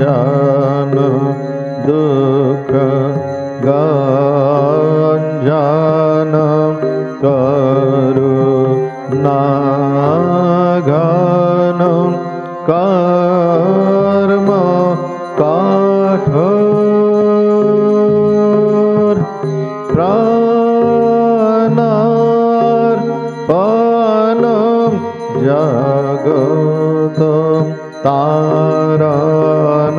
भजन दुख गंजन करुणाघन कर्म कठोर प्राणार्पणं जगतं तारण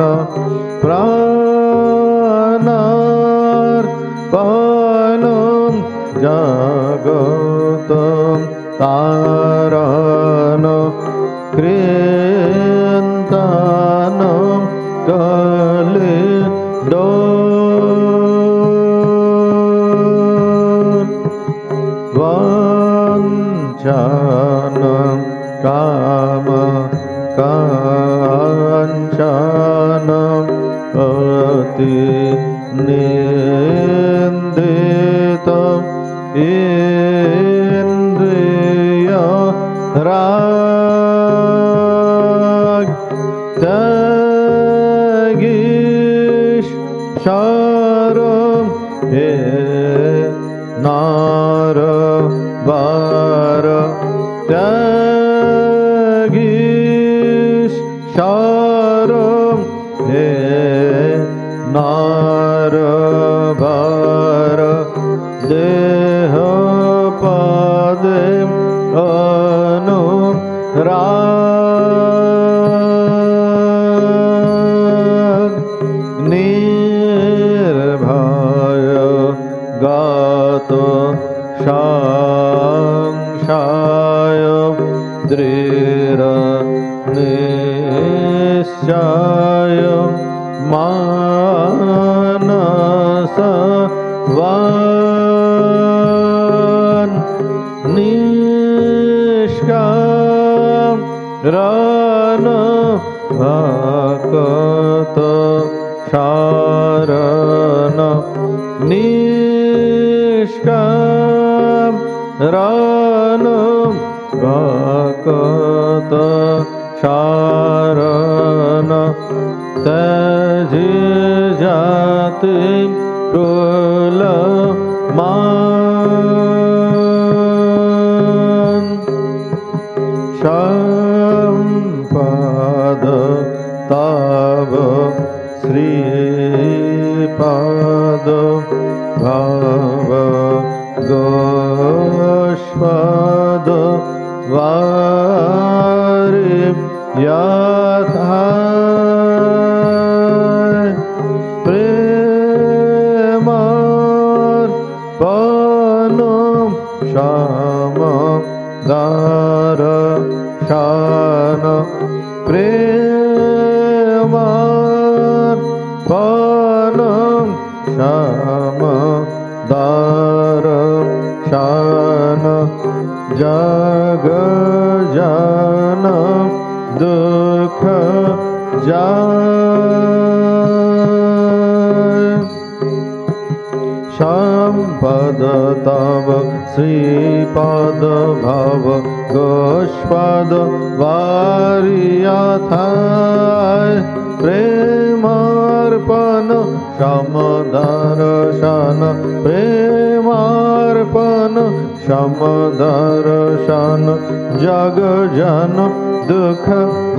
प्राणार्पणं जगतं तारण कृतानं कलिदोर वाञ्छनं काम काञ्चनं अतिनिन्दितं इन्द्रियराग त्यागीशरं हे नारवार त्यागीशरं हे नारवार देहपदे अनुराग निर्भय गात संशय दृढ निश्चय मानसवान् निष्कारण भक्त शरण निष्कारण भक्त शरण त्यजि जाति कुलमान संपद तव श्रीपद भव गोष्पद वारि यथा प्रेमार्पणं समदर्शन प्रेमार्पणं समदर्शन जगजन दुख जाय संपद तव श्रीपद भव गोष्पद वारि यथाय प्रेमार्पण समदर्शन प्रेमार्पण समदर्शन जगजन दुख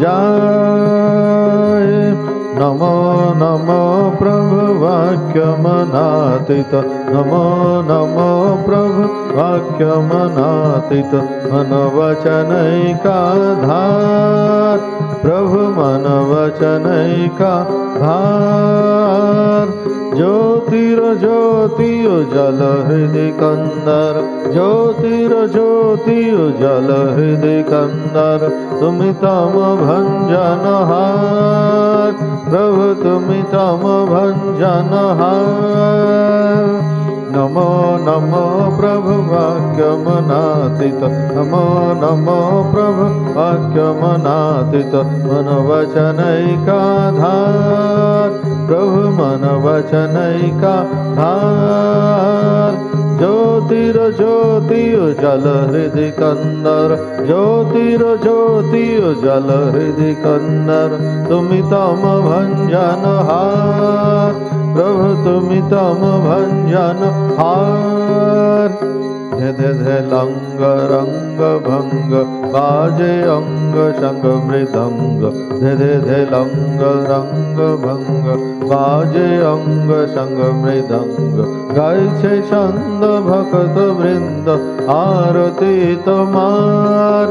जाय नमो नमो प्रभु वाक्यमनातीत नमो नमो प्रभु वाक्यमनातीत मनवचनैकाधार प्रभु मनवचनैकाधार ज्योतिर्ज्योतिः जल हृदय कंदर ज्योतिर्ज्योतिः जल हृदय कंदर तुमि तम भंजनहार प्रभु तुमि तम भंजनहार नमो नमो प्रभु वाक्यमनातीत नमो नमो प्रभु वाक्यमनातीत मनवचनैकाधार प्रभु मनवचनैकाधार ज्योतिर्ज्योतिः ज्योति जल हृदय कन्नर ज्योति जल हृदय कन्नर तुमि तम भंजन हार प्रभु तुमि तम भंजन हार धे धे धे लंग रंग भंग बाजे अंग शंग मृदंग धे धे धे लंग रंग भंग बाजे अंग शंग मृदंग गाइछे छंद भक्त वृंद आरती तोमार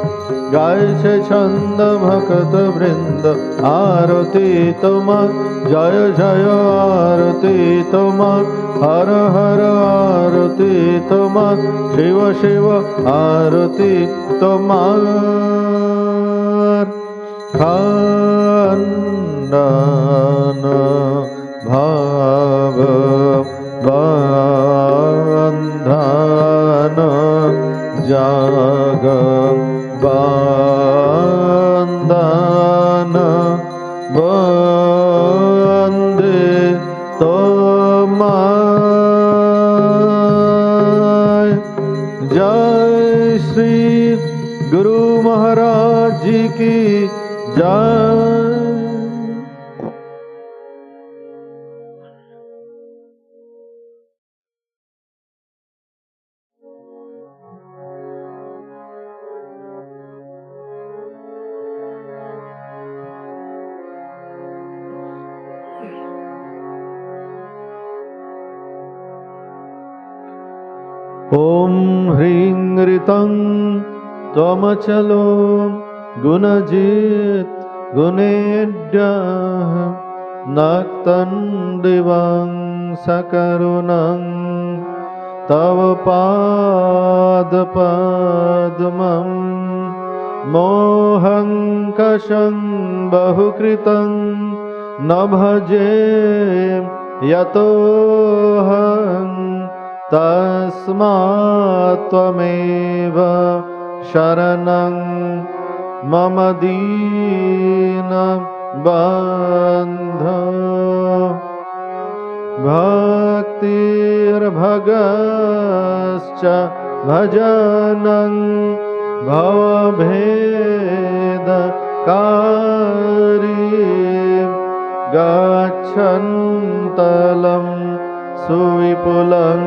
गाइछे छंद भक्त वृंद आरती तोमार जय जय आरती तोमार हर हर आरती तोमार शिव शिव आरती तोमार खंडन भाव बंधन जग बंधन वंदे तोमाय। जय श्री गुरु महाराज जी की जय। ओम ह्रीं ऋतं त्वमचलो गुणजित् गुणेभ्यः नक्तं दिवं सकरुणं तव पादपद्मं मोहं कषं बहुकृतं न भजे यतोऽहं तस्मात् त्वमेव शरणं मम दीन बन्धो। भक्तिर्भगश्च भजनं भवभेदकारी गच्छन्तलं सुविपुलं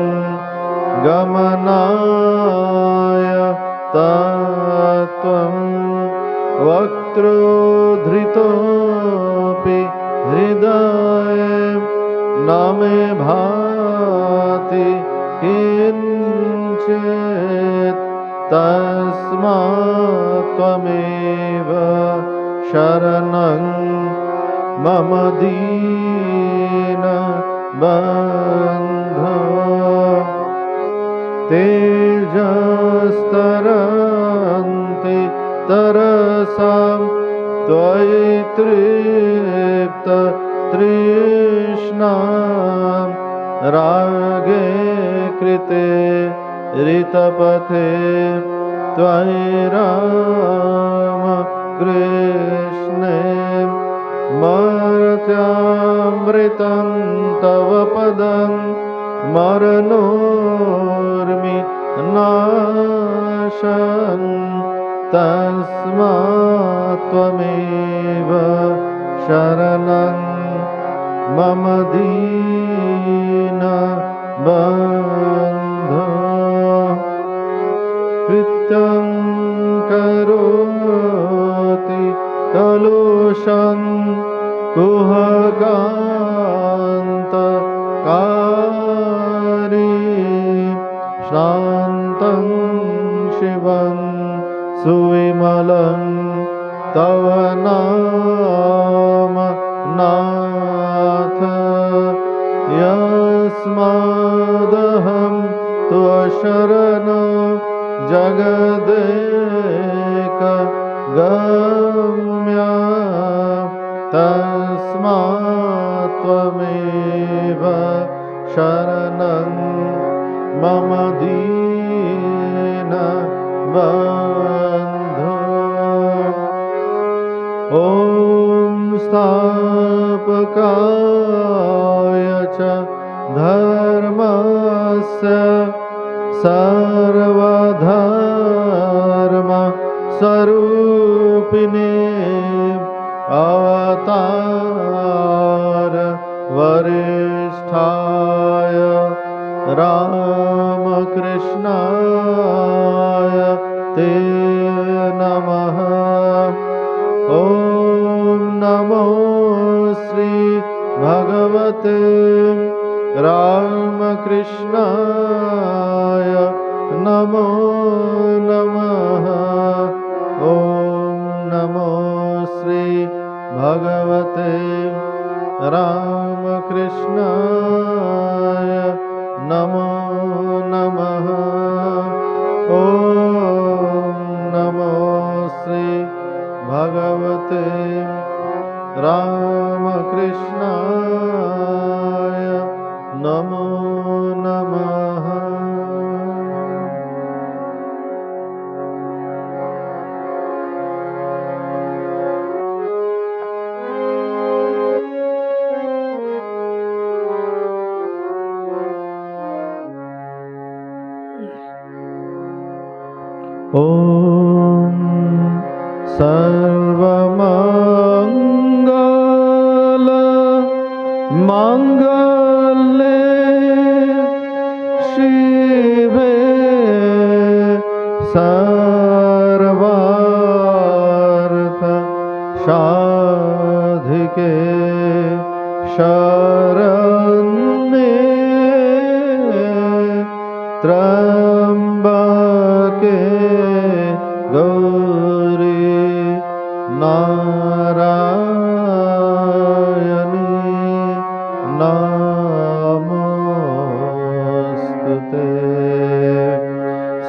गमनाय तत्त्वं वक्त्रोद्धृतोऽपि हृदये न मे भाति किञ्चित् तस्मात् त्वमेव शरणं मम दीन बन्धो। तेजस्तरन्ति तरसां त्वयि तृप्त तृष्णां रागे कृते ऋतपथे त्वयि राम कृष्णे मर्त्यामृतं तव पदं मरणोर्मि नाशन् तस्मात् त्वमेव शरणं मम दीन बन्धो। कृत्यं करोति कलुषं कुहकान्तकारी शान्तं शिवं सुविमलं तव नाम नाथ। यस्मादहं त्वशरणो जगदेक गम्या तस्मात् त्वमेव शरणं मम दीन बन्धो। ॐ स्थापकाय च धर्मस्य सर्वधर्म स्वरूपिणे अवतार वरिष्ठाय रामकृष्णाय ते नमः। ॐ नमो श्री भगवते रामकृष्णाय नमो नमः। ॐ नमो श्री भगवते रामकृष्णाय नमो नमः। ॐ नमो श्री भगवते रामकृष्णाय नमो नमः। ॐ सर्वमङ्गल मङ्गले शिवे सर्वार्थ साधिके शरण्ये त्र्यम्बके गौरी नारायणी नमोस्तुते।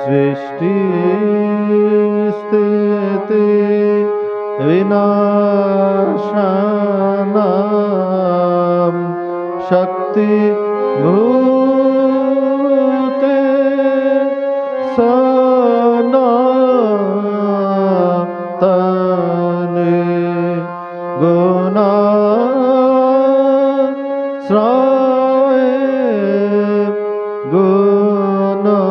सृष्टि स्थिति विनाशानां शक्ति भूते सनातने गुणाश्रये गुणमये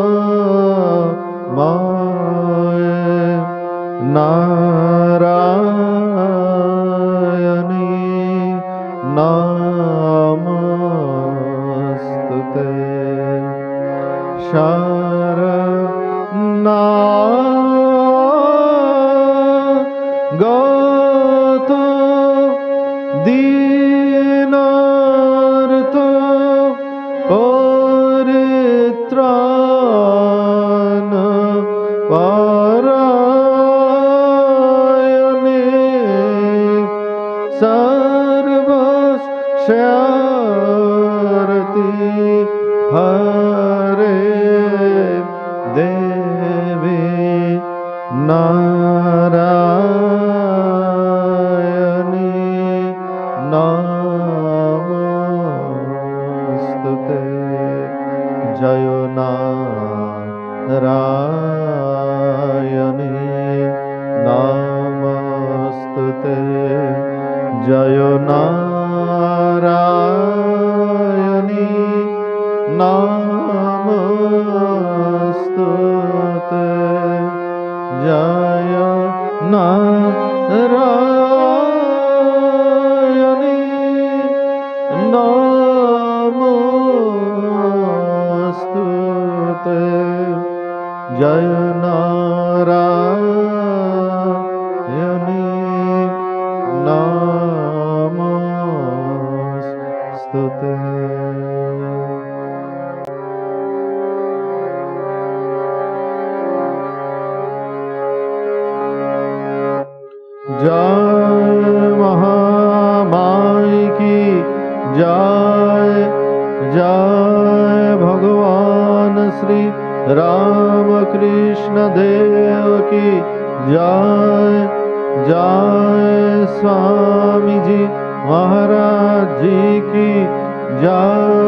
नारायणी नमोस्तुते। शरणागत दीनार्त परित्राण परायणे सर्वस्यार्ति हरे देवी नारायणी नमोस्तुते। जय नारायणी नमोस्तुते। जय नारायणी नमोस्तुते। जय नारायणी नमोस्तुते। जय नारायणी नमोस्तुते। जय महामाई की जय। जय भगवान श्री रामकृष्ण देव की जय। जय स्वामी जी महाराज जी की जय।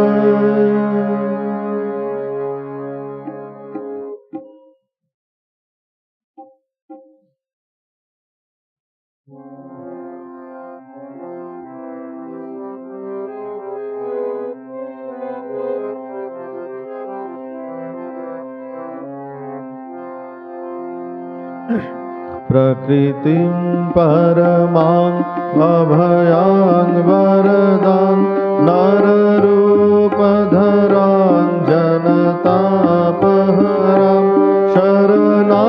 प्रकृतिं परमां अभयां वरदां नररूपधरां जनतापहरां शरणागतसेवक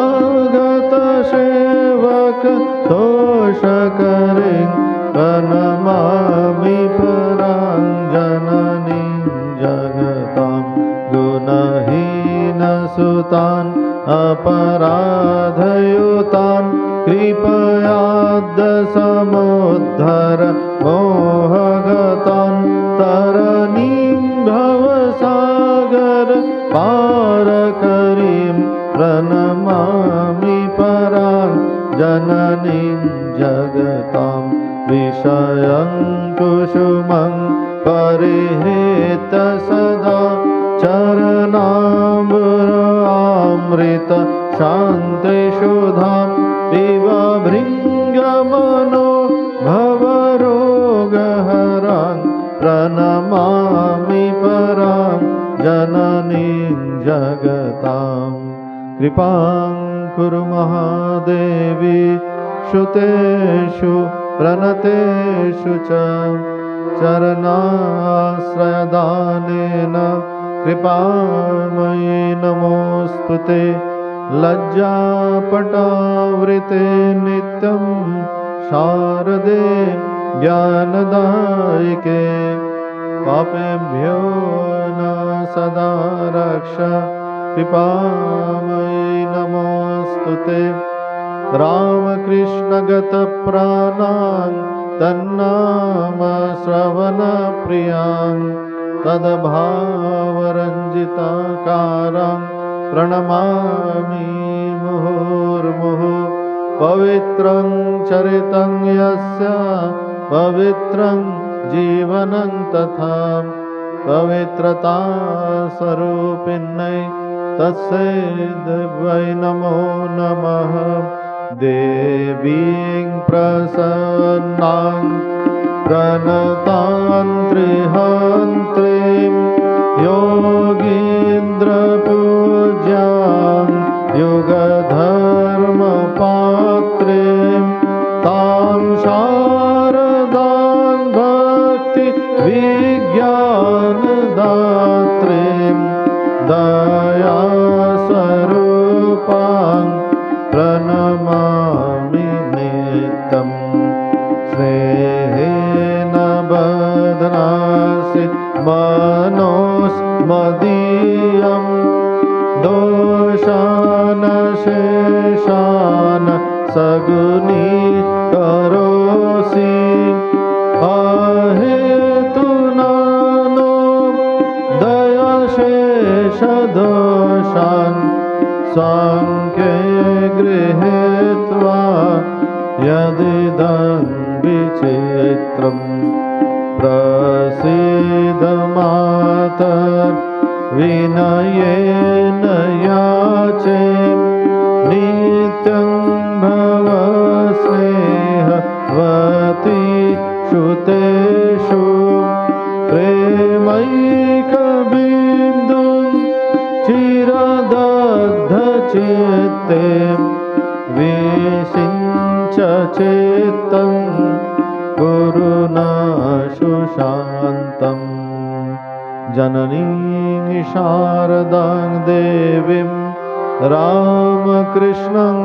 तोषकरीं प्रणमामि परां जननीं जगतां गुणहीनसुतान् अपराधयुतान् कृपयाद्य समुद्धर मोहगतान् तरणीं भवसागर पारकरीं प्रणमामि परां जननीं जगतां विषयं कुसुमं परिहृत सदा चरणामृत शान्तिशुधां पिब भृङ्गमनो भवरोगहरां प्रणमामि परां जननीं जगतां कृपां कुरु महादेवी श्रुतेषु प्रणतेषु च चरणाश्रयदानेन कृपामयि नमोऽस्तु ते लज्जापटावृते नित्यं शारदे ज्ञानदायिके पापेभ्यो न सदा रक्ष कृपामयि नमोऽस्तु ते रामकृष्णगतप्राणां तन्नाम श्रवणप्रियां तद्भावरञ्जिताकारां प्रणमामि मुहुर्मुहुः पवित्रं चरितं यस्य पवित्रं जीवनं तथा पवित्रता स्वरूपिण्यै तस्यै दिव्यै नमो नमः देवीं प्रसन्नां प्रणतां त्रिहन्त्रीं योगीन्द्रपूज्यां युगधर्मपात्रीं तां शारदां भक्तिविज्ञानदात्रीं दयास्वरूपां प्रणमामि नित्यम् स्नेहेन बध्नासि मनोस्मदीयं दोषान् शेषान् सगुनीकरोषि अहेतुनानो दयशेषदोषान् साङ्ख्ये गृहीत्वा यदिदं विचित्रं प्रसीद मातर् विनयेन याचे नित्यं भव स्नेहवती श्रुतेषु प्रेमैकबिन्दुं चिरदग्धचित्ते विषिञ्च चित्तं कुरु न सुशान्तम् जननीं शारदां देवीं रामकृष्णं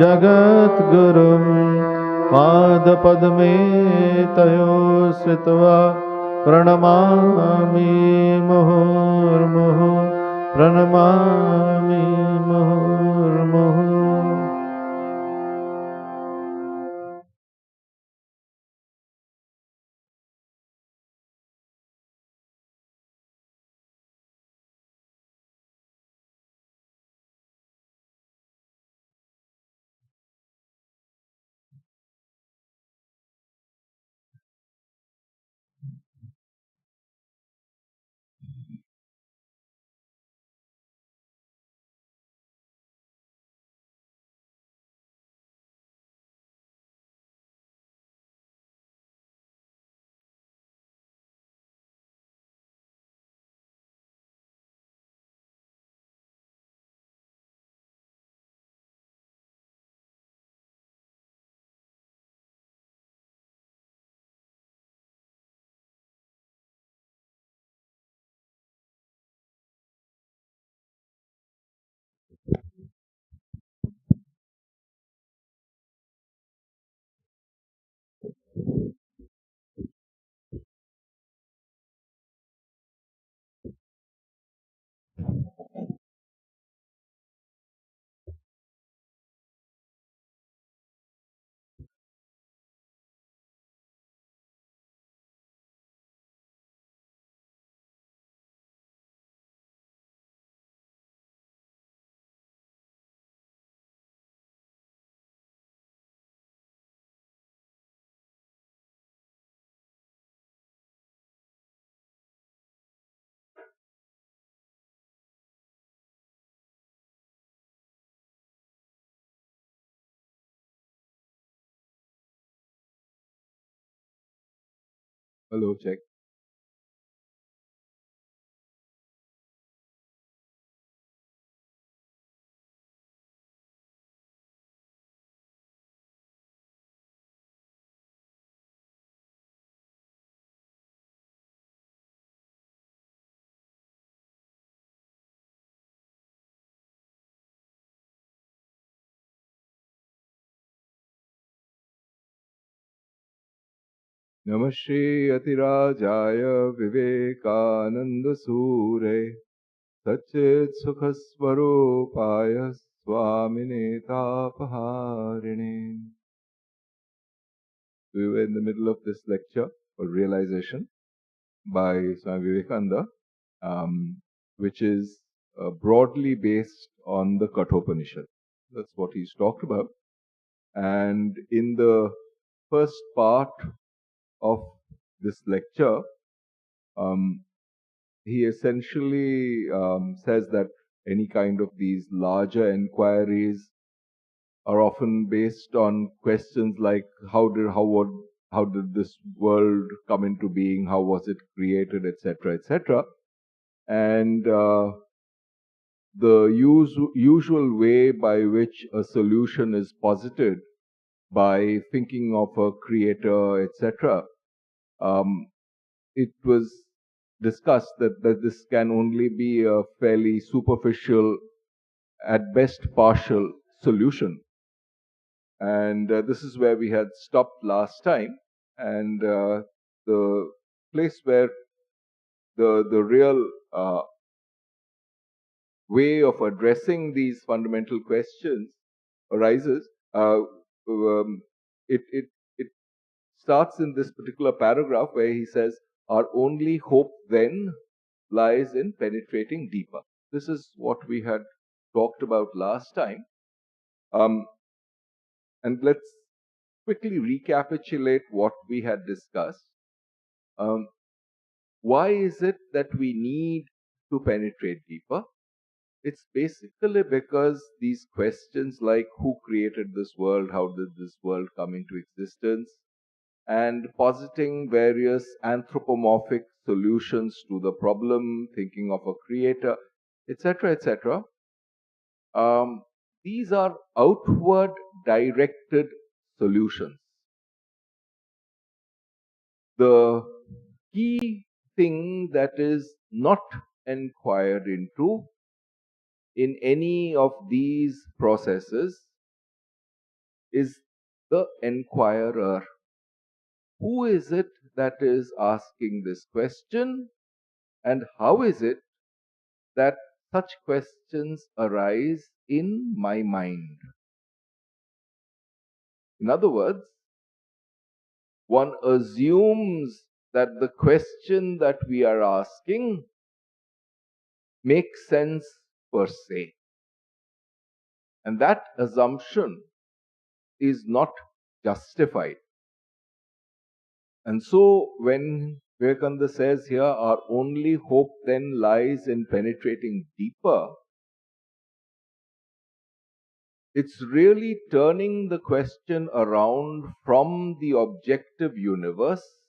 जगद्गुरुं पादपद्मे तयो श्रित्वा प्रणमामि मुहुर्मुहुः प्रणमामि मुहुर्मुहुः। Hello, check. Namaste Atirajaya Vivekananda Sure Sachit Sukhasvarupaya Swamine Tapaharine. We were in the middle of this lecture or realization by Swami Vivekananda, which is broadly based on the Kathopanishad. That's what he's talked about. And in the first part of this lecture, he essentially says that any kind of these larger inquiries are often based on questions like how did this world come into being, how was it created, etc., etc. And the usual way by which a solution is posited by thinking of a creator, etc. It was discussed that this can only be a fairly superficial, at best partial solution. And this is where we had stopped last time. And the place where the real way of addressing these fundamental questions arises, it starts in this particular paragraph where he says, "Our only hope then lies in penetrating deeper." This is what we had talked about last time. And let's quickly recapitulate what we had discussed. Why is it that we need to penetrate deeper? It's basically because these questions like who created this world, how did this world come into existence, and positing various anthropomorphic solutions to the problem, thinking of a creator, etc., etc. These are outward directed solutions. The key thing that is not inquired into in any of these processes is the inquirer. Who is it that is asking this question, and how is it that such questions arise in my mind? In other words, one assumes that the question that we are asking makes sense per se. And that assumption is not justified. And so when Vivekananda says here, our only hope then lies in penetrating deeper, it's really turning the question around from the objective universe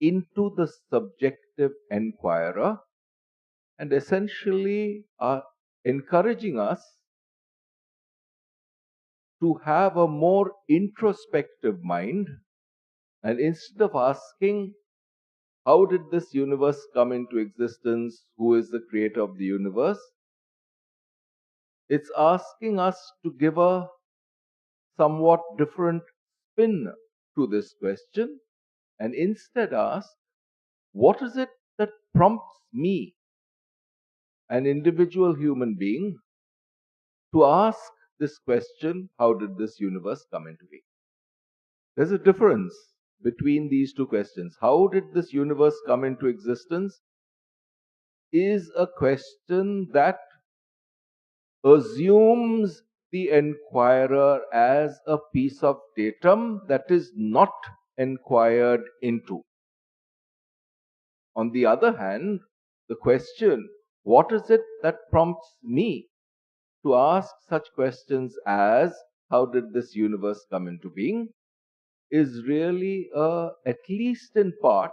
into the subjective enquirer, and essentially encouraging us to have a more introspective mind. And instead of asking, how did this universe come into existence? Who is the creator of the universe? It's asking us to give a somewhat different spin to this question and instead ask, what is it that prompts me, an individual human being, to ask this question, how did this universe come into being? There's a difference between these two questions. How did this universe come into existence is a question that assumes the enquirer as a piece of datum that is not enquired into. On the other hand, the question, what is it that prompts me to ask such questions as, how did this universe come into being, is really, at least in part,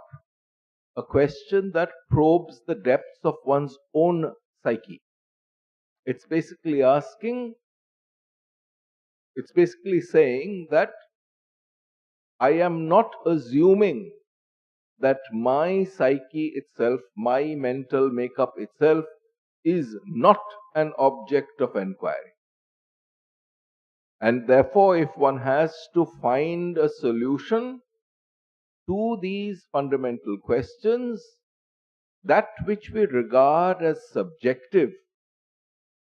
a question that probes the depths of one's own psyche. It's basically saying that I am not assuming that my psyche itself, my mental makeup itself, is not an object of enquiry. And therefore, if one has to find a solution to these fundamental questions, that which we regard as subjective,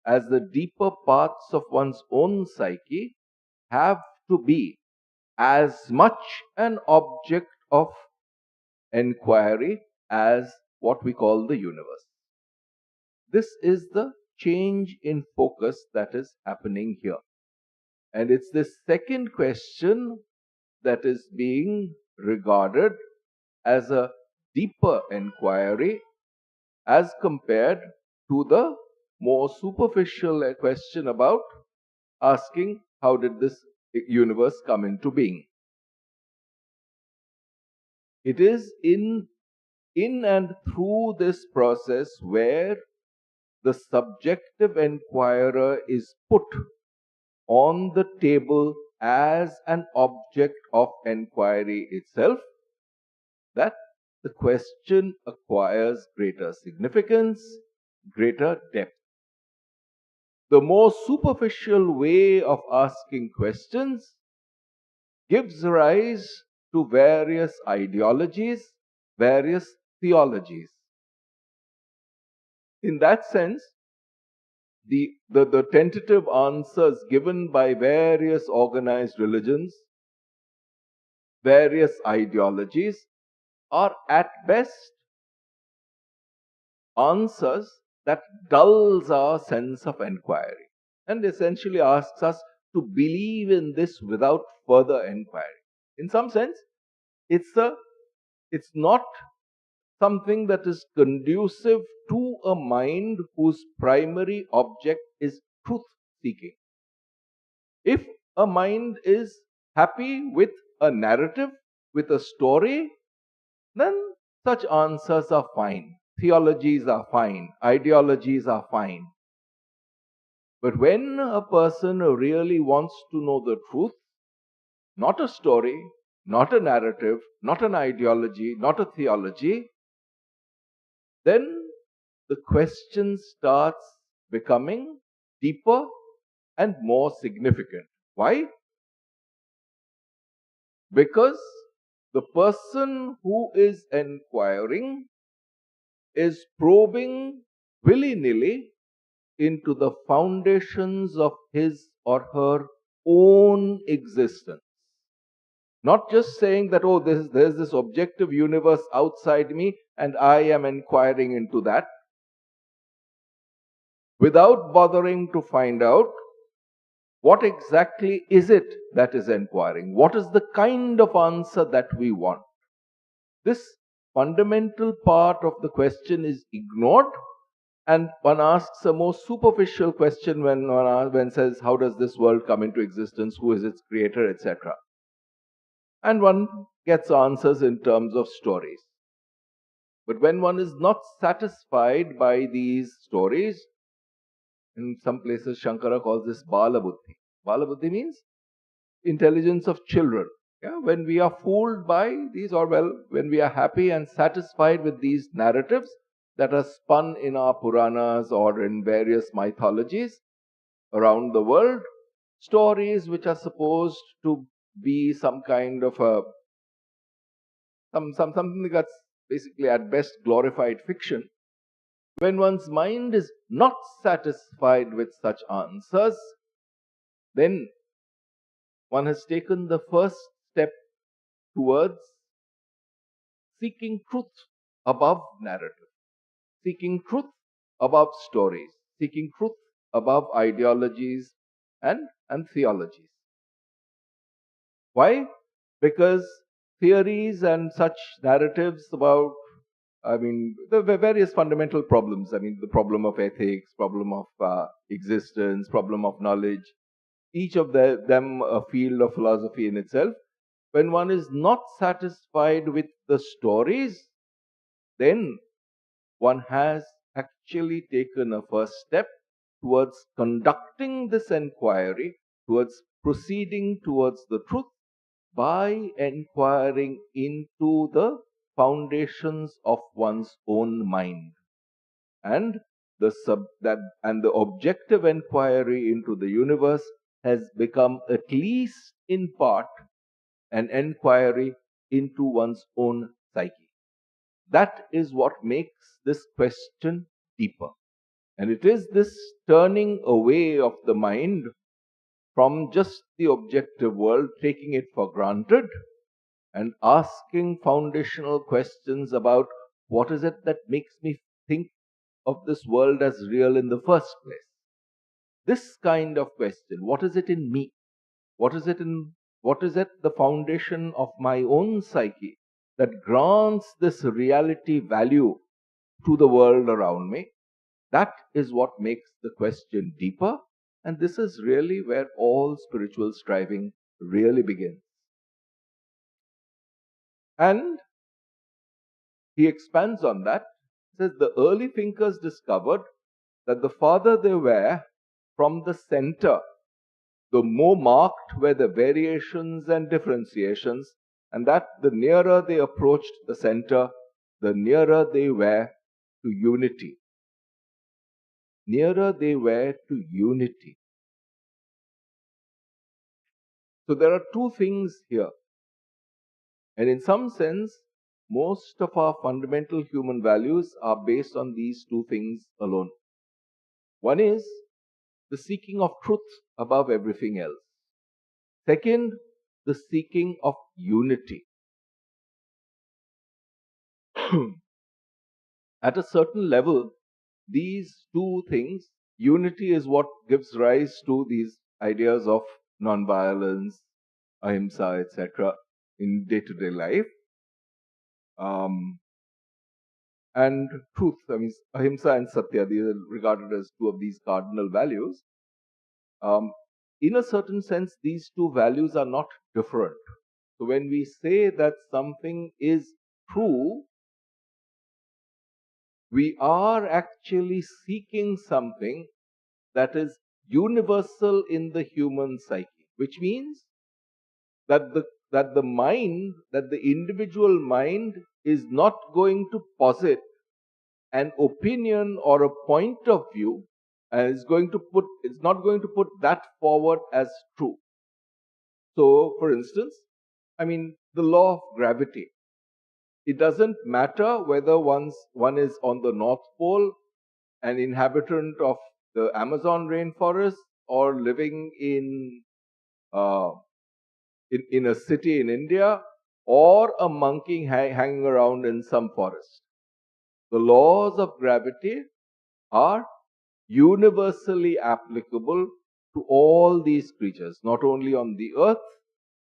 as the deeper parts of one's own psyche, have to be as much an object of enquiry as what we call the universe. This is the change in focus that is happening here. And it's this second question that is being regarded as a deeper enquiry as compared to the more superficial question about asking how did this universe come into being. It is in and through this process where the subjective enquirer is put on the table as an object of enquiry itself, that the question acquires greater significance, greater depth. The more superficial way of asking questions gives rise to various ideologies, various theologies. In that sense, the tentative answers given by various organized religions, various ideologies, are at best answers that dulls our sense of enquiry and essentially asks us to believe in this without further enquiry. In some sense, it's not something that is conducive to a mind whose primary object is truth seeking. If a mind is happy with a narrative, with a story, then such answers are fine. Theologies are fine. Ideologies are fine. But when a person really wants to know the truth, not a story, not a narrative, not an ideology, not a theology, then the question starts becoming deeper and more significant. Why? Because the person who is enquiring is probing willy-nilly into the foundations of his or her own existence. Not just saying that, oh, there's this objective universe outside me and I am inquiring into that, without bothering to find out what exactly is it that is inquiring, what is the kind of answer that we want. This fundamental part of the question is ignored, and one asks a more superficial question when one says, how does this world come into existence, who is its creator, etc. And one gets answers in terms of stories. But when one is not satisfied by these stories, in some places Shankara calls this Bala Buddhi. Bala Buddhi means intelligence of children. Yeah? When we are fooled by these, or when we are happy and satisfied with these narratives that are spun in our Puranas or in various mythologies around the world, stories which are supposed to be some kind of something that's basically at best glorified fiction. When one's mind is not satisfied with such answers, then one has taken the first step towards seeking truth above narrative, seeking truth above stories, seeking truth above ideologies and theologies. Why? Because theories and such narratives about, the various fundamental problems, the problem of ethics, problem of existence, problem of knowledge, each of them a field of philosophy in itself, when one is not satisfied with the stories, then one has actually taken a first step towards conducting this inquiry, towards proceeding towards the truth by inquiring into the foundations of one's own mind. And the objective inquiry into the universe has become, at least in part, an inquiry into one's own psyche. That is what makes this question deeper. And it is this turning away of the mind from just the objective world, taking it for granted, and asking foundational questions about what is it that makes me think of this world as real in the first place. This kind of question, what is it in me? What is it the foundation of my own psyche that grants this reality value to the world around me? That is what makes the question deeper, and this is really where all spiritual striving really begins. And he expands on that. He says the early thinkers discovered that the farther they were from the center, the more marked were the variations and differentiations, and that the nearer they approached the center, the nearer they were to unity. Nearer they were to unity. So there are two things here. And in some sense, most of our fundamental human values are based on these two things alone. One is the seeking of truth above everything else. Second, the seeking of unity. At a certain level, these two things, unity is what gives rise to these ideas of non-violence, ahimsa, etc., in day-to-day life. And truth, I mean, ahimsa and satya, these are regarded as two of these cardinal values. In a certain sense, these two values are not different. So when we say that something is true, we are actually seeking something that is universal in the human psyche, which means that the individual mind is not going to posit an opinion or a point of view, and it's not going to put that forward as true. So, for instance, I mean, the law of gravity. It doesn't matter whether one is on the North Pole, an inhabitant of the Amazon rainforest, or living uh, in a city in India, or a monkey hanging around in some forest. The laws of gravity are universally applicable to all these creatures, not only on the earth,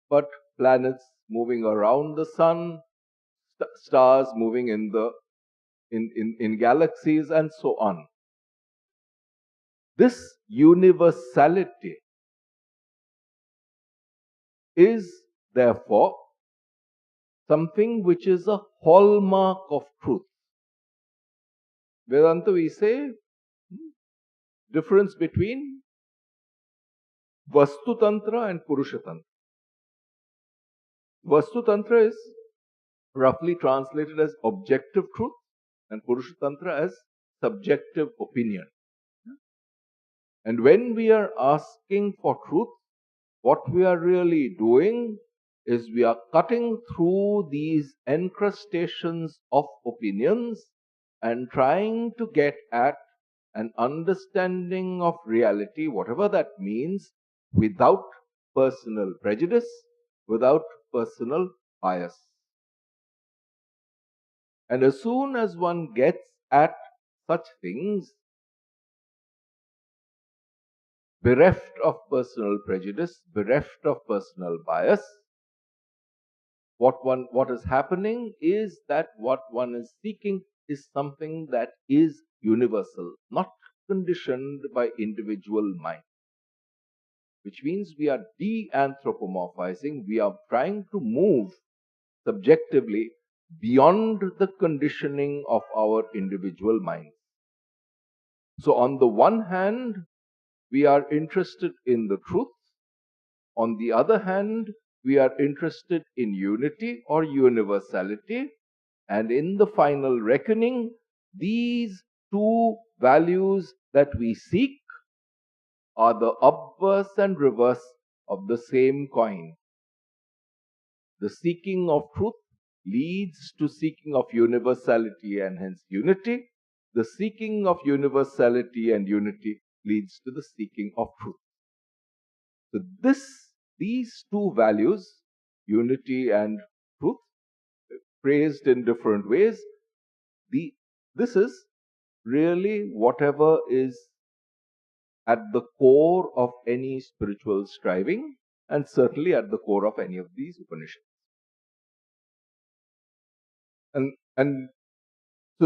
but planets moving around the sun, stars moving in galaxies, and so on. This universality is therefore something which is a hallmark of truth. Vedanta, we say, difference between Vastu Tantra and Purusha Tantra. Vastu Tantra is roughly translated as objective truth, and Purusha Tantra as subjective opinion. And when we are asking for truth, what we are really doing is we are cutting through these encrustations of opinions and trying to get at an understanding of reality, whatever that means, without personal prejudice, without personal bias. And as soon as one gets at such things, bereft of personal prejudice, bereft of personal bias, what is happening is that what one is seeking is something that is universal, not conditioned by individual mind. which means we are de-anthropomorphizing. We are trying to move subjectively beyond the conditioning of our individual minds. So, on the one hand, we are interested in the truth. On the other hand, we are interested in unity or universality. And in the final reckoning, these two values that we seek are the obverse and reverse of the same coin. The seeking of truth leads to seeking of universality and hence unity. The seeking of universality and unity leads to the seeking of truth. So these two values, unity and truth, phrased in different ways, this is really whatever is at the core of any spiritual striving, and certainly at the core of any of these Upanishads. And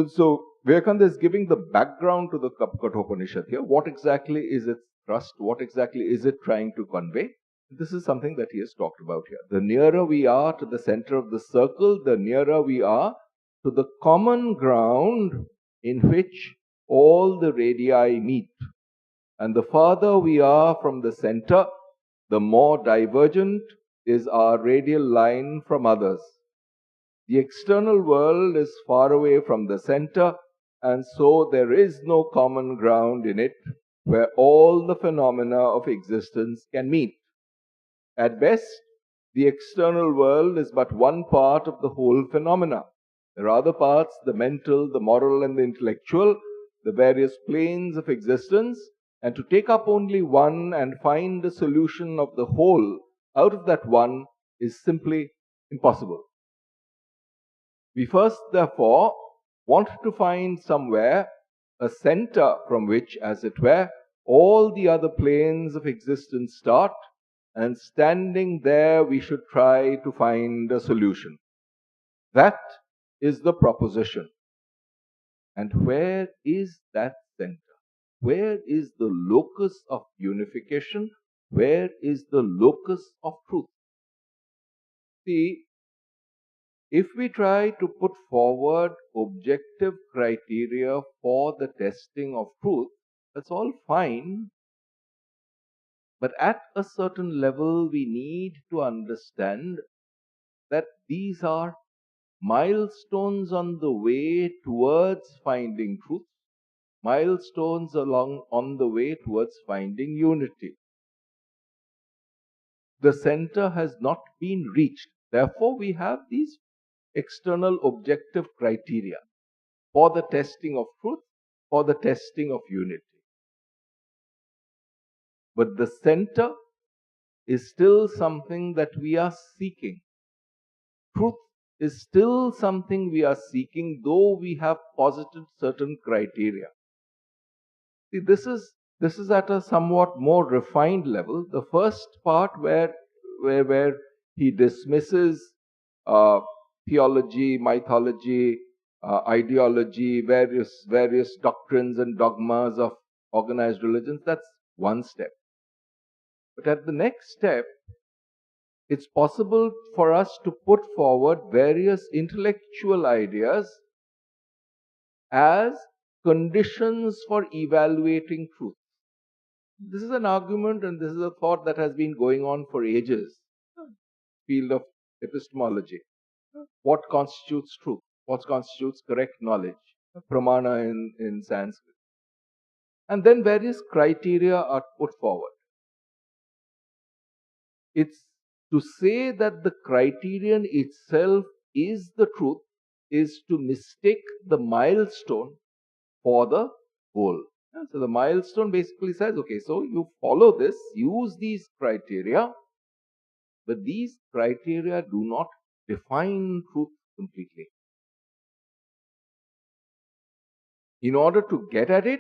so Vivekananda is giving the background to the Kathopanishad here. What exactly is its thrust? What exactly is it trying to convey? This is something that he has talked about here. The nearer we are to the center of the circle, the nearer we are to the common ground in which all the radii meet. And the farther we are from the center, the more divergent is our radial line from others. The external world is far away from the center, and so there is no common ground in it where all the phenomena of existence can meet. At best, the external world is but one part of the whole phenomena. There are other parts, the mental, the moral, and the intellectual, the various planes of existence, and to take up only one and find a solution of the whole out of that one is simply impossible. We first, therefore, want to find somewhere a center from which, as it were, all the other planes of existence start, and standing there, we should try to find a solution. That is the proposition. And where is that center? Where is the locus of unification? Where is the locus of truth? See, if we try to put forward objective criteria for the testing of truth, that's all fine. But at a certain level, we need to understand that these are milestones on the way towards finding truth, milestones on the way towards finding unity. The center has not been reached. Therefore, we have these external objective criteria for the testing of truth, for the testing of unity. But the center is still something that we are seeking. Truth is still something we are seeking, though we have posited certain criteria. See, this is at a somewhat more refined level. The first part where he dismisses theology, mythology, ideology, various doctrines and dogmas of organized religions, that's one step. But at the next step, it's possible for us to put forward various intellectual ideas as conditions for evaluating truth. This is an argument and this is a thought that has been going on for ages. Field of epistemology. What constitutes truth? What constitutes correct knowledge? Pramana in Sanskrit. And then various criteria are put forward. It's to say that the criterion itself is the truth is to mistake the milestone for the goal. So the milestone basically says, okay, so you follow this, use these criteria, but these criteria do not define truth completely. In order to get at it,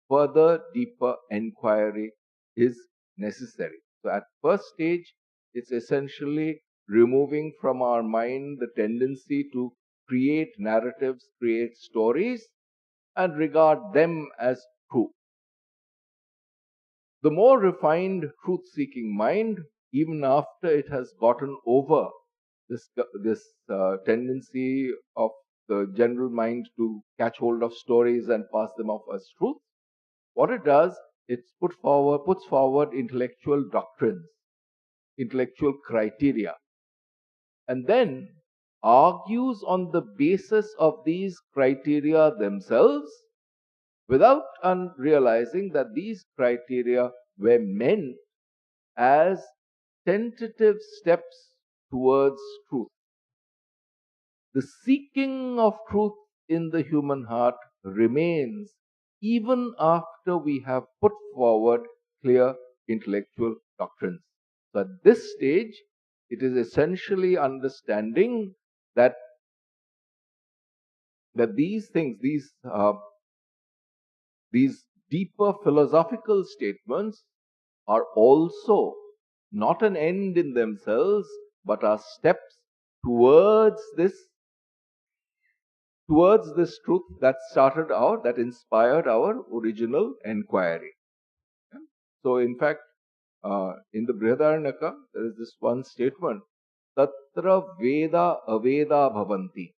further deeper inquiry is necessary. So at first stage, it's essentially removing from our mind the tendency to create narratives, create stories, and regard them as true. the more refined truth-seeking mind, even after it has gotten over this tendency of the general mind to catch hold of stories and pass them off as truth, what it does, it puts forward intellectual doctrines, intellectual criteria, and then argues on the basis of these criteria themselves without realizing that these criteria were meant as tentative steps towards truth. The seeking of truth in the human heart remains even after we have put forward clear intellectual doctrines. So at this stage, it is essentially understanding that these things, these deeper philosophical statements are also not an end in themselves, but are steps towards this truth that inspired our original enquiry. Yeah. So, in fact, in the Brihadaranyaka, there is this one statement: Tatra Veda Aveda Bhavanti.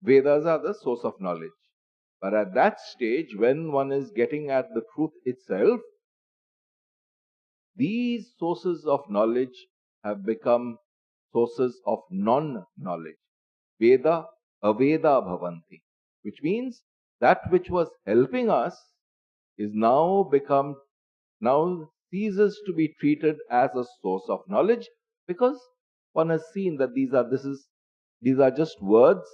Vedas are the source of knowledge. But at that stage, when one is getting at the truth itself, these sources of knowledge have become sources of non-knowledge. Veda Aveda Bhavanti, which means that which was helping us is now ceases to be treated as a source of knowledge, because one has seen that these are just words,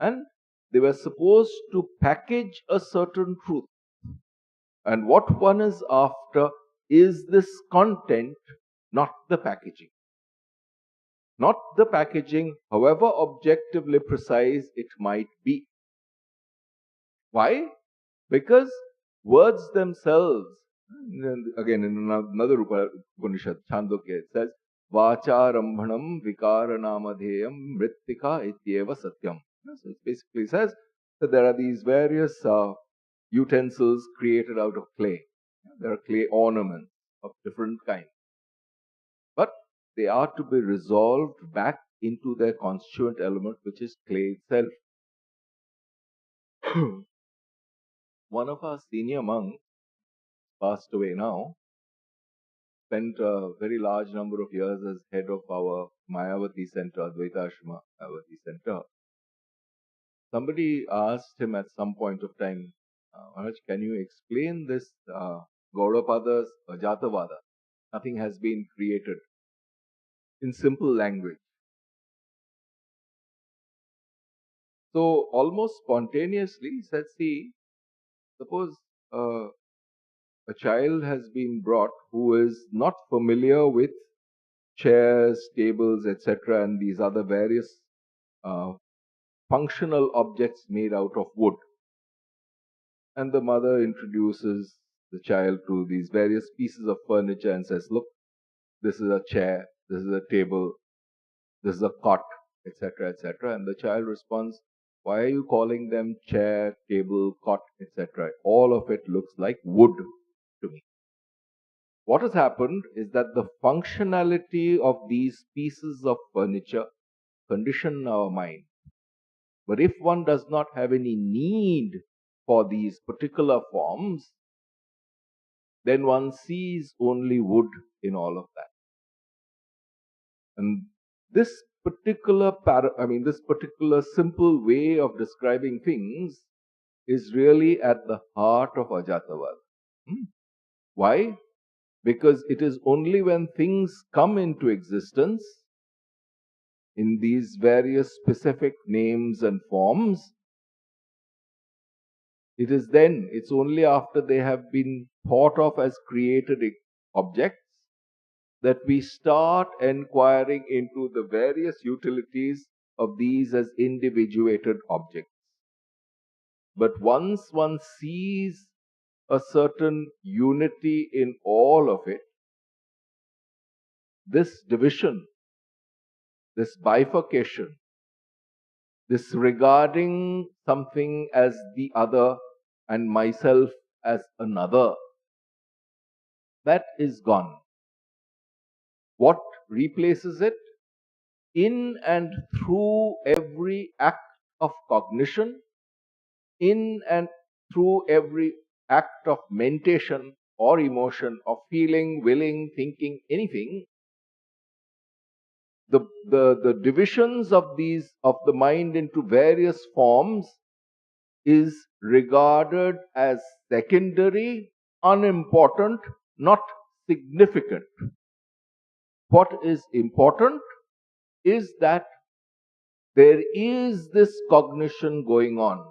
and they were supposed to package a certain truth. And what one is after is this content, not the packaging. Not the packaging, however objectively precise it might be. Why? Because words themselves, again in another Upanishad, Chandogya, it says, Vacha Rambhanam Vikaranamadheyam Mrittika Ityeva Satyam. So it basically says that there are these various utensils created out of clay. There are clay ornaments of different kinds. But they are to be resolved back into their constituent element, which is clay itself. One of our senior monks, passed away now, spent a very large number of years as head of our Mayavati Center, Advaita Ashrama Mayavati Center. Somebody asked him at some point of time, Maharaj, can you explain this Gaudapada's Ajatavada? Nothing has been created, in simple language. So almost spontaneously he said, see, suppose a child has been brought who is not familiar with chairs, tables, etc., and these other various functional objects made out of wood. And the mother introduces the child to these various pieces of furniture and says, look, this is a chair, this is a table, this is a cot, etc., etc. And the child responds, why are you calling them chair, table, cot, etc.? All of it looks like wood to me. What has happened is that the functionality of these pieces of furniture condition our mind. But if one does not have any need for these particular forms, then one sees only wood in all of that. And this particular simple way of describing things is really at the heart of Ajatavada. Why? Because it is only when things come into existence in these various specific names and forms, it's only after they have been thought of as created objects that we start enquiring into the various utilities of these as individuated objects. But once one sees a certain unity in all of it, this division, this bifurcation, this regarding something as the other and myself as another, that is gone. What replaces it? In and through every act of cognition, in and through every act of mentation or emotion, of feeling, willing, thinking, anything, the divisions of the mind into various forms is regarded as secondary, unimportant, not significant. What is important is that there is this cognition going on,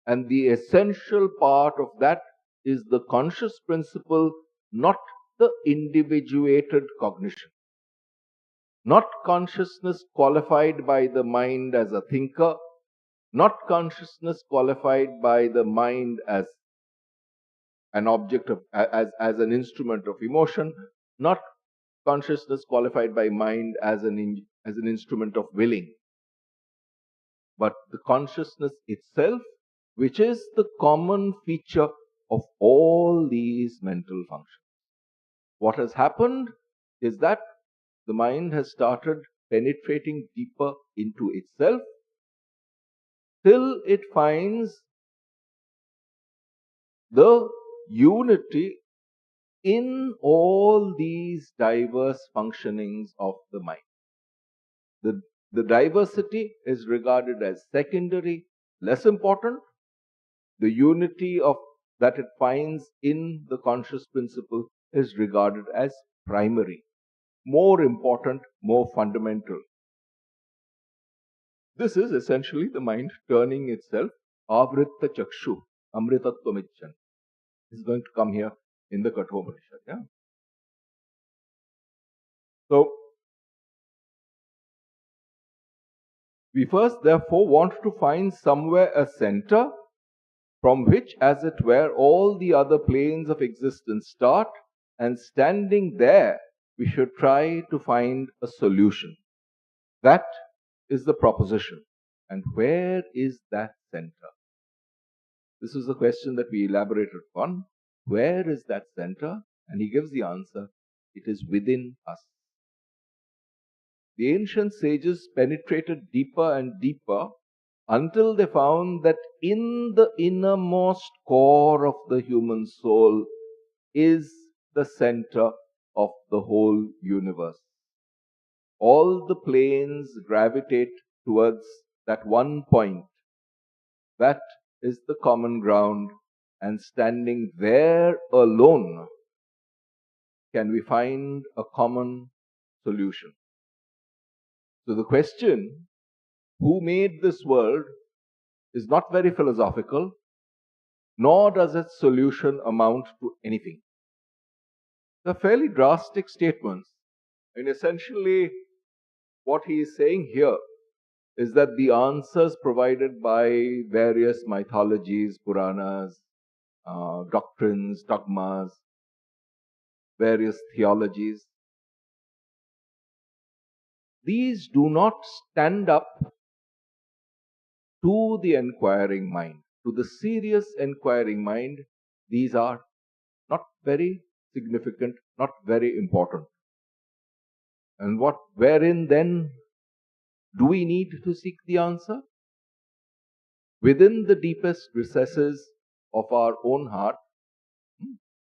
and the essential part of that is the conscious principle, not the individuated cognition. Not consciousness qualified by the mind as a thinker, not consciousness qualified by the mind as an object of, as an instrument of emotion, not consciousness qualified by mind as an instrument of willing, but the consciousness itself, which is the common feature of all these mental functions. What has happened is that the mind has started penetrating deeper into itself till it finds the unity in all these diverse functionings of the mind. The diversity is regarded as secondary, less important. The unity of that it finds in the conscious principle is regarded as primary, more important, more fundamental. This is essentially the mind turning itself avritta chakshu, amritattvamichan. This is going to come here in the Kathopanishad. Yeah? So, we first therefore want to find somewhere a center from which, as it were, all the other planes of existence start, and standing there, we should try to find a solution. That is the proposition. And where is that center? This is the question that we elaborated on. Where is that center? And he gives the answer. It is within us. The ancient sages penetrated deeper and deeper until they found that in the innermost core of the human soul is the center of the whole universe. All the planes gravitate towards that one point. That is the common ground, and standing there alone can we find a common solution. So the question, who made this world, is not very philosophical, nor does its solution amount to anything. They're fairly drastic statements. And essentially, what he is saying here is that the answers provided by various mythologies, Puranas, doctrines, dogmas, various theologies, these do not stand up to the inquiring mind. To the serious inquiring mind, these are not very significant, not very important. And wherein then do we need to seek the answer? Within the deepest recesses of our own heart,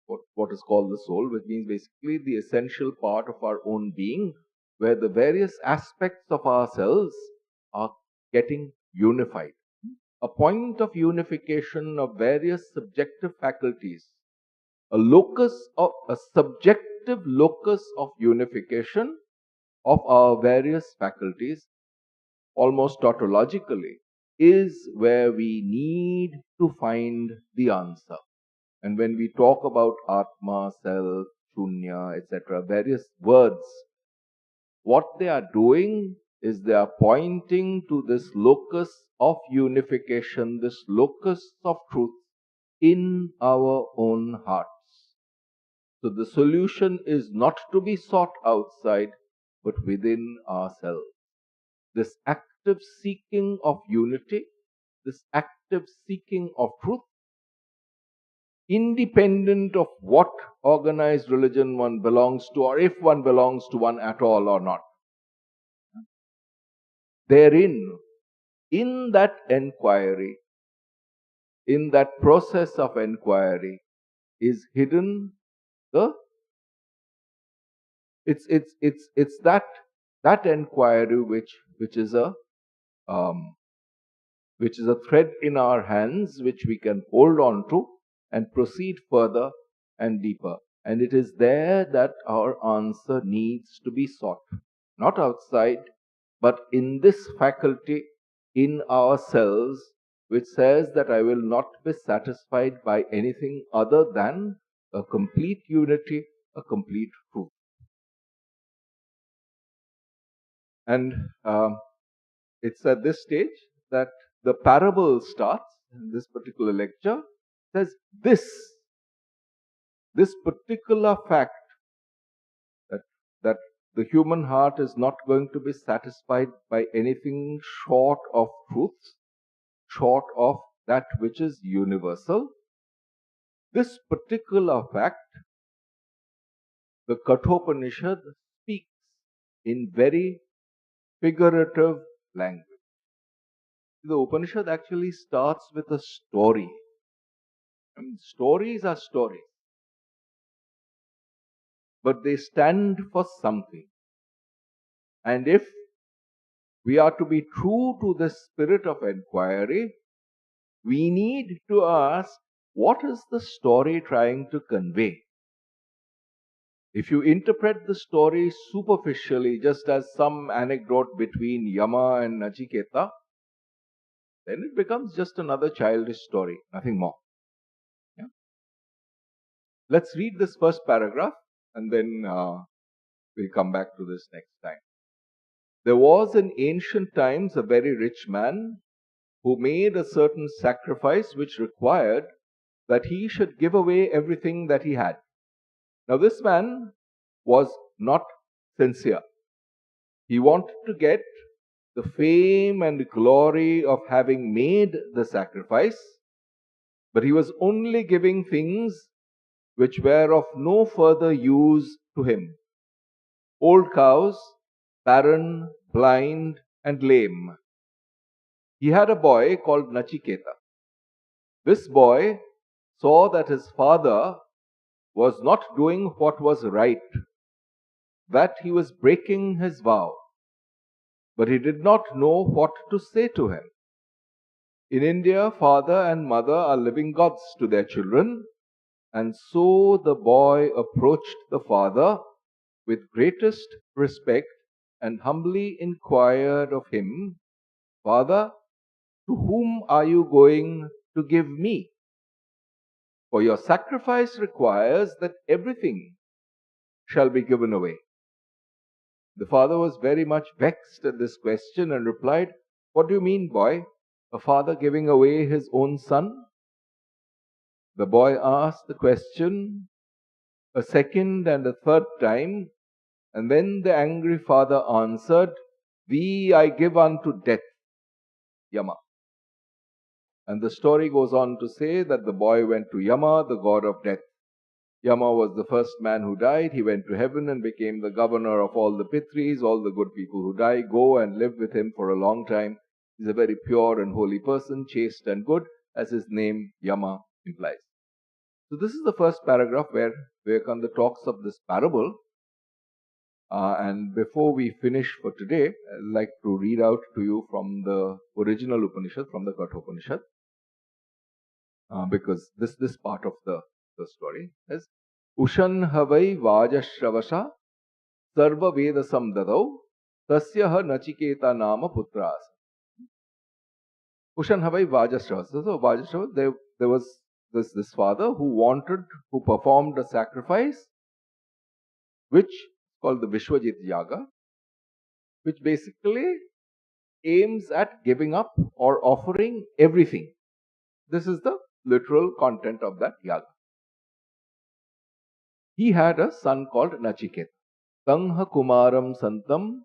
what is called the soul, which means basically the essential part of our own being, where the various aspects of ourselves are getting unified. A point of unification of various subjective faculties, a subjective locus of unification of our various faculties, almost tautologically, is where we need to find the answer. And when we talk about Atma, Self, Shunya, etc., various words, what they are doing is they are pointing to this locus of unification, this locus of truth in our own hearts. So the solution is not to be sought outside, but within ourselves. This active seeking of unity, this active seeking of truth, independent of what organized religion one belongs to, or if one belongs to one at all or not. Therein, in that enquiry, in that process of enquiry, is hidden the it's that enquiry which is a um, which is a thread in our hands which we can hold on to and proceed further and deeper. And it is there that our answer needs to be sought, not outside, but in this faculty in ourselves, which says that I will not be satisfied by anything other than a complete unity, a complete truth. And it's at this stage that the parable starts in this particular lecture. Says this particular fact that the human heart is not going to be satisfied by anything short of truth, short of that which is universal. This particular fact, the Kathopanishad speaks in very figurative language. The Upanishad actually starts with a story. I mean, stories are stories, but they stand for something. And if we are to be true to the spirit of inquiry, we need to ask, what is the story trying to convey? If you interpret the story superficially, just as some anecdote between Yama and Nachiketa, then it becomes just another childish story, nothing more. Yeah? Let's read this first paragraph and then we'll come back to this next time. There was in ancient times a very rich man who made a certain sacrifice which required that he should give away everything that he had. Now, this man was not sincere. He wanted to get the fame and glory of having made the sacrifice, but he was only giving things which were of no further use to him. Old cows, barren, blind, and lame. He had a boy called Nachiketa. This boy saw that his father was not doing what was right, that he was breaking his vow, but he did not know what to say to him. In India, father and mother are living gods to their children, and so the boy approached the father with greatest respect and humbly inquired of him, "Father, to whom are you going to give me? For your sacrifice requires that everything shall be given away." The father was very much vexed at this question and replied, "What do you mean, boy? A father giving away his own son?" The boy asked the question a second and a third time, and then the angry father answered, "Thee I give unto death, Yama." And the story goes on to say that the boy went to Yama, the god of death. Yama was the first man who died. He went to heaven and became the governor of all the Pitris, all the good people who die. Go and live with him for a long time. He's a very pure and holy person, chaste and good, as his name Yama implies. So this is the first paragraph where Vivekananda talks of this parable. And before we finish for today, I'd like to read out to you from the original Upanishad, from the Kathopanishad, because this part of the story is Ushan havai vajashravasha sarva veda samdadau tasya nachiketa nama putras. Ushan havai vajashravasa. So Vajashrava, there was this father who performed a sacrifice which called the Vishwajit Yaga, which basically aims at giving up or offering everything. This is the literal content of that yaga. He had a son called Nachiketa. Tangha Kumaram Santam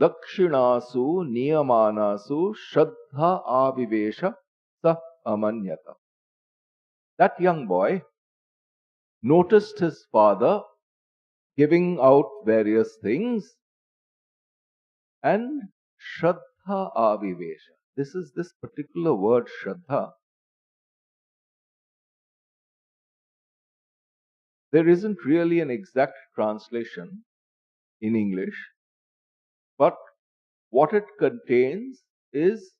Dakshinasu Niyamanasu Shraddha Avivesha Sa Amanyata. That young boy noticed his father giving out various things, and Shraddha Avivesha. This particular word Shraddha. There isn't really an exact translation in English, but what it contains is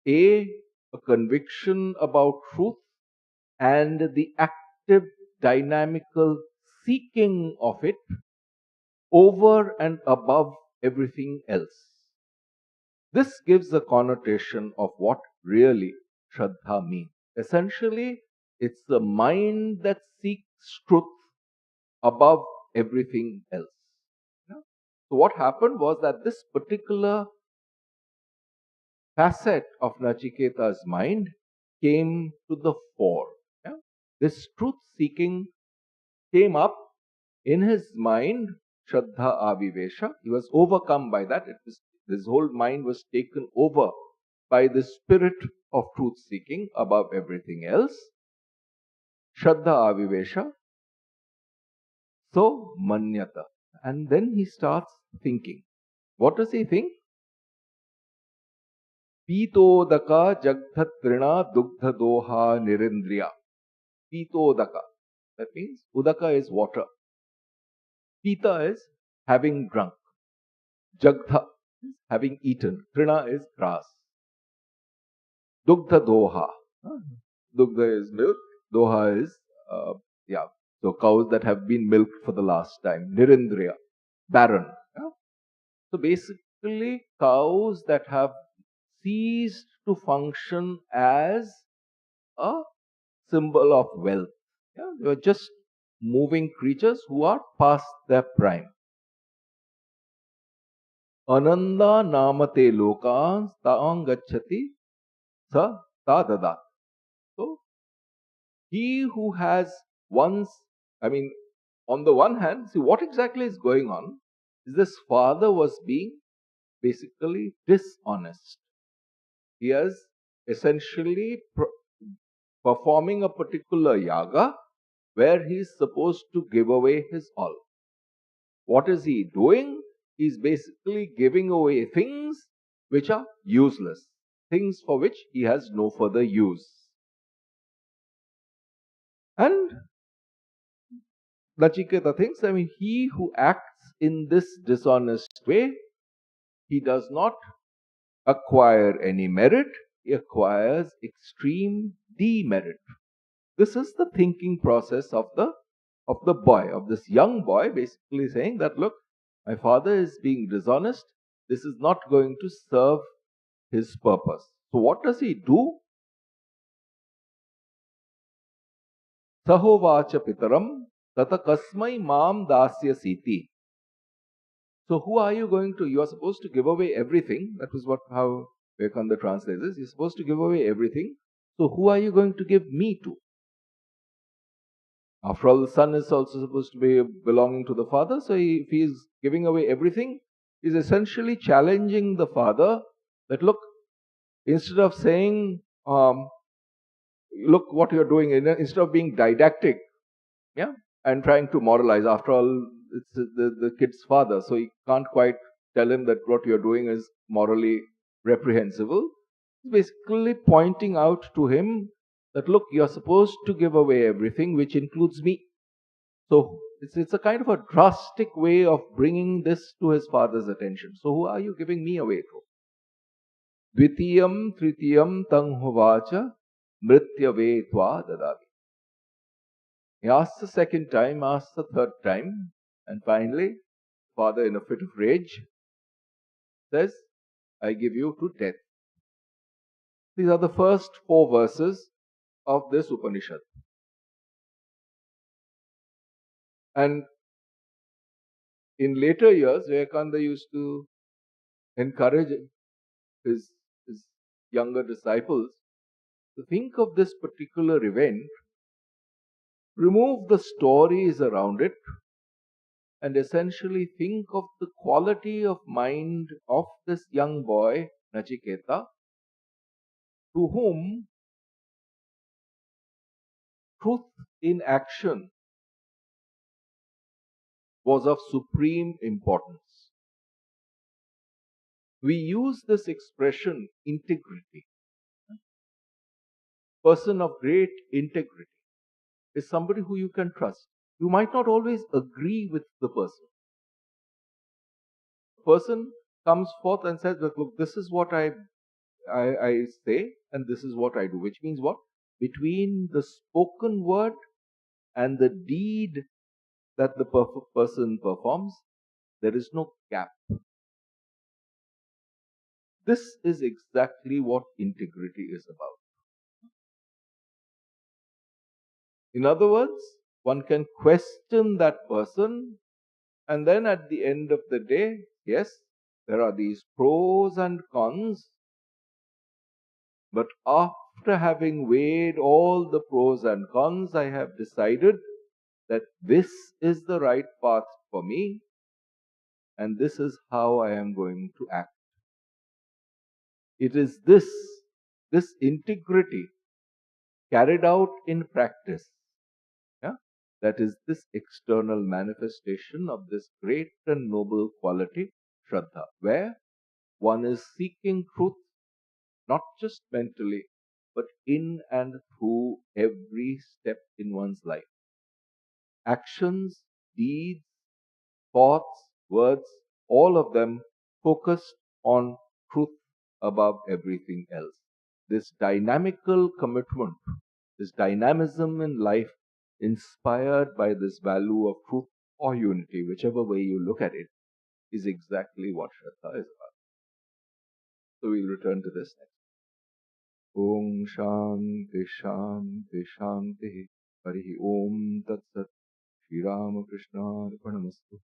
a, a conviction about truth and the active, dynamical seeking of it over and above everything else. This gives a connotation of what really Shraddha means. Essentially, it's the mind that seeks truth above everything else. Yeah? So, what happened was that this particular facet of Nachiketa's mind came to the fore. Yeah? This truth seeking came up in his mind, Shraddha Avivesha. He was overcome by that. His whole mind was taken over by the spirit of truth seeking above everything else. Shraddha Avivesha. So, Manyata. And then he starts thinking. What does he think? Pitodaka Jagdhatrina Dugdha Doha Nirindriya. Pitodaka. That means Udaka is water. Pita is having drunk. Jagdha is having eaten. Trina is grass. Dugdha Doha. Dugdha is milk. Doha is, yeah, so cows that have been milked for the last time. Nirindriya. Barren. Yeah? So basically, cows that have ceased to function as a symbol of wealth. Yeah? They are just moving creatures who are past their prime. Ananda namate lokans taang gacchati sa tadadat. So, he who has once, on the one hand, see what exactly is going on is this father was being basically dishonest. He is essentially performing a particular yaga where he is supposed to give away his all. What is he doing? He is basically giving away things which are useless, things for which he has no further use. And Nachiketa thinks, he who acts in this dishonest way, he does not acquire any merit, he acquires extreme demerit. This is the thinking process of the boy, of this young boy, basically saying that, look, my father is being dishonest, this is not going to serve his purpose. So what does he do? Sahovacha pitaram tata kasmai mam dasya siti. So who are you going to? You are supposed to give away everything. That was how Vivekananda translates this. You're supposed to give away everything. So who are you going to give me to? After all, the son is also supposed to be belonging to the father. So if he is giving away everything, he's essentially challenging the father that, look, instead of saying, look what you're doing, instead of being didactic, yeah, and trying to moralize. After all, it's the kid's father, so you can't quite tell him that what you're doing is morally reprehensible. He's basically pointing out to him that, look, you're supposed to give away everything, which includes me. So it's a kind of a drastic way of bringing this to his father's attention. So who are you giving me away to? Dvitiyam tritiyam tang hovacha mrityave tva dadami. He asks the second time, asks the third time, and finally, father in a fit of rage says, I give you to death. These are the first 4 verses of this Upanishad. And in later years, Vivekananda used to encourage his younger disciples to think of this particular event, remove the stories around it, and essentially think of the quality of mind of this young boy, Nachiketa, to whom truth in action was of supreme importance. We use this expression integrity. Person of great integrity is somebody who you can trust. You might not always agree with the person. The person comes forth and says, look, this is what I say and this is what I do. Which means what? Between the spoken word and the deed that the person performs, there is no gap. This is exactly what integrity is about. In other words, one can question that person, and then at the end of the day, yes, there are these pros and cons, but after having weighed all the pros and cons, I have decided that this is the right path for me, and this is how I am going to act. It is this integrity carried out in practice, yeah, that is this external manifestation of this great and noble quality, Shraddha, where one is seeking truth not just mentally, but in and through every step in one's life. Actions, deeds, thoughts, words, all of them focused on truth above everything else. This dynamical commitment, this dynamism in life, inspired by this value of truth or unity, whichever way you look at it, is exactly what Shraddha is about. So we'll return to this next. Om Shanti Shanti Shanti Harihi Om Tat Sat Shri Ramakrishna Arpanamastu.